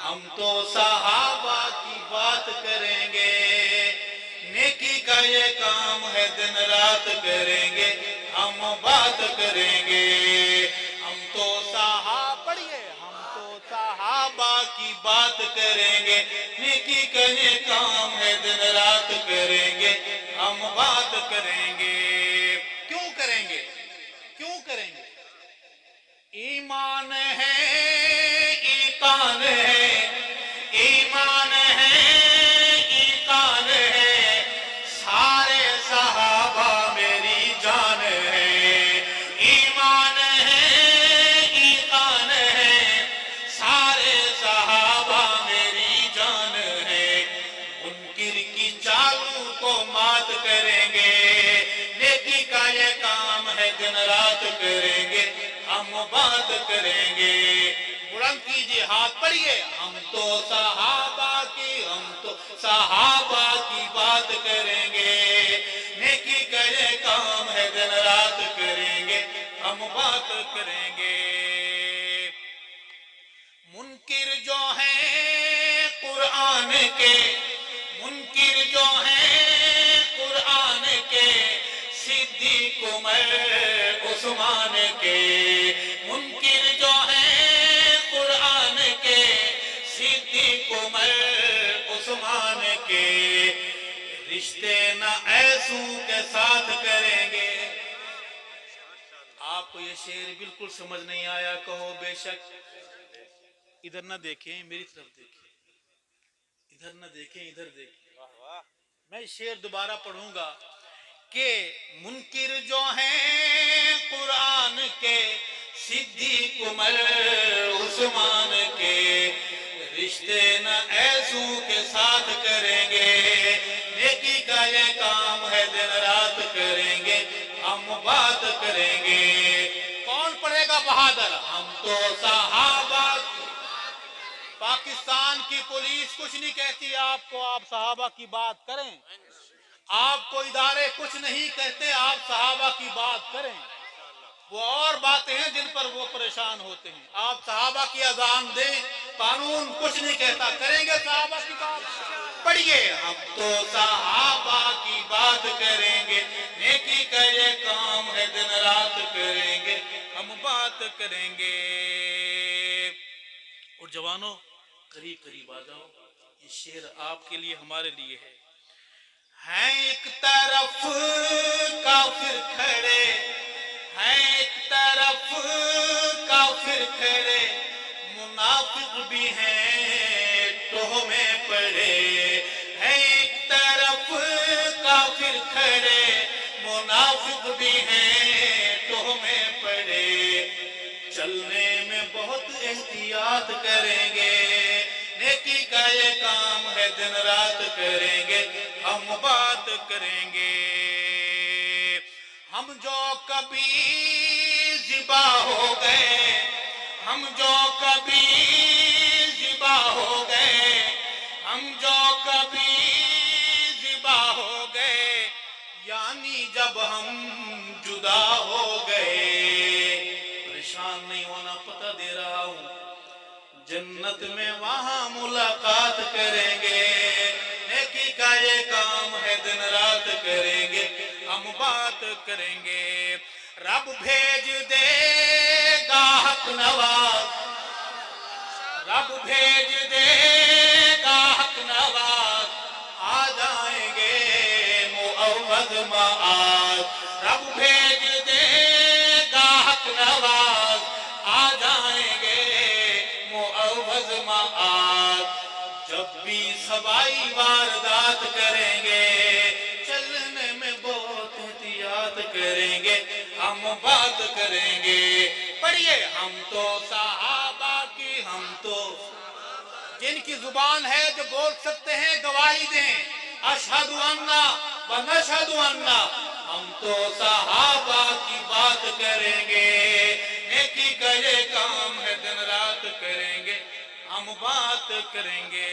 ہم تو صحابہ کی بات کریں گے، نیکی کا یہ کام ہے دن رات کریں گے، ہم بات کریں گے۔ ہم تو صحابہ کی بات کریں گے، نیکی کا یہ کام ہے دن رات کریں گے، ہم بات کریں گے۔ کیوں کریں گے؟ کیوں کریں گے؟ ایمان ہے، ایقان ہے، ایمان ہے، ایقان ہے، سارے صحابہ میری جان ہے۔ ایمان ہے، ایقان ہے، سارے صحابہ میری جان ہے۔ منکر کی چالوں کو مات کریں گے، نیکی کا یہ کام ہے دن رات کریں گے، ہم بات کریں گے۔ بلند کیجئے ہاتھ، پڑھیے، ہم تو صحابہ کی بات کریں گے، نیکی کا یہ کام ہے دن رات کریں گے، ہم بات کریں گے۔ منکر جو ہیں قرآن کے، منکر جو ہیں قرآن کے، صدیق عمر عثمان کے، منکر جو ہیں قرآن کے، صدیق عمر عثمان کے، رشتے نہ ایسوں کے ساتھ کریں گے۔ آپ کو یہ شعر بالکل سمجھ نہیں آیا، کہو بے شک۔ ادھر نہ دیکھیں، میری طرف دیکھیں، ادھر نہ دیکھیں، ادھر دیکھیں۔ میں شعر دوبارہ پڑھوں گا کہ منکر جو ہیں قرآن کے، صدیق عمر عثمان کے، رشتے نہ ایسوں کے ساتھ کریں گے، نیکی کا یہ کام ہے دن رات کریں گے، ہم بات کریں گے۔ کون پڑھے گا بہادر؟ ہم تو صحابہ۔ پاکستان کی پولیس کچھ نہیں کہتی آپ کو، آپ صحابہ کی بات کریں۔ آپ کو ادارے کچھ نہیں کہتے، آپ صحابہ کی بات کریں۔ وہ اور باتیں ہیں جن پر وہ پریشان ہوتے ہیں، آپ صحابہ کی اذان دیں، قانون کچھ نہیں کہتا، کریں گے صحابہ کی بات؟ پڑھیے، ہم تو صحابہ کی بات کریں گے، نیکی کا یہ کام ہے دن رات کریں گے، ہم بات کریں گے۔ اور جوانوں قریب قریب آ جاؤ، یہ شعر آپ کے لیے ہمارے لیے ہے۔ ہیں ایک طرف کافر کھڑے، ہیں ایک طرف کافر کھڑے، منافق بھی ہیں تہمیں پڑے۔ ہیں ایک طرف کافر کھڑے، منافق بھی ہیں تہمیں پڑے۔ چلنے میں بہت احتیاط کریں گے، نیکی کا یہ کام ہے دن رات کریں گے، ہم بات کریں گے۔ ہم جو کبھی ذبح ہو گئے، ہم جو کبھی ذبح ہو گئے، ہم جو کبھی ذبح ہو گئے، یعنی جب ہم جدا ہو گئے۔ پریشان نہیں ہونا، پتہ دے رہا ہوں، جنت میں وہاں ملاقات کریں گے، نیکی کا یہ کام ہے دن رات کریں گے، ہم بات کریں گے۔ رب بھیج دے گا حق نواز، رب بھیج دے گا حق نواز، آ جائیں گے معوض معاذ۔ رب بھیج دے گا حق نواز، آ جائیں گے معوض معاذ۔ جب بھی سبائی واردات کریں گے، چلنے میں بہت احتیاط کریں گے، ہم بات کریں گے۔ پڑھیے، ہم تو صحابہ کی، ہم تو جن کی زبان ہے جو بول سکتے ہیں گواہی دیں، اشہد ان و نشہد ان، ہم تو صحابہ کی بات کریں گے، نیکی کا یہ کام ہے دن رات کریں گے، ہم بات کریں گے۔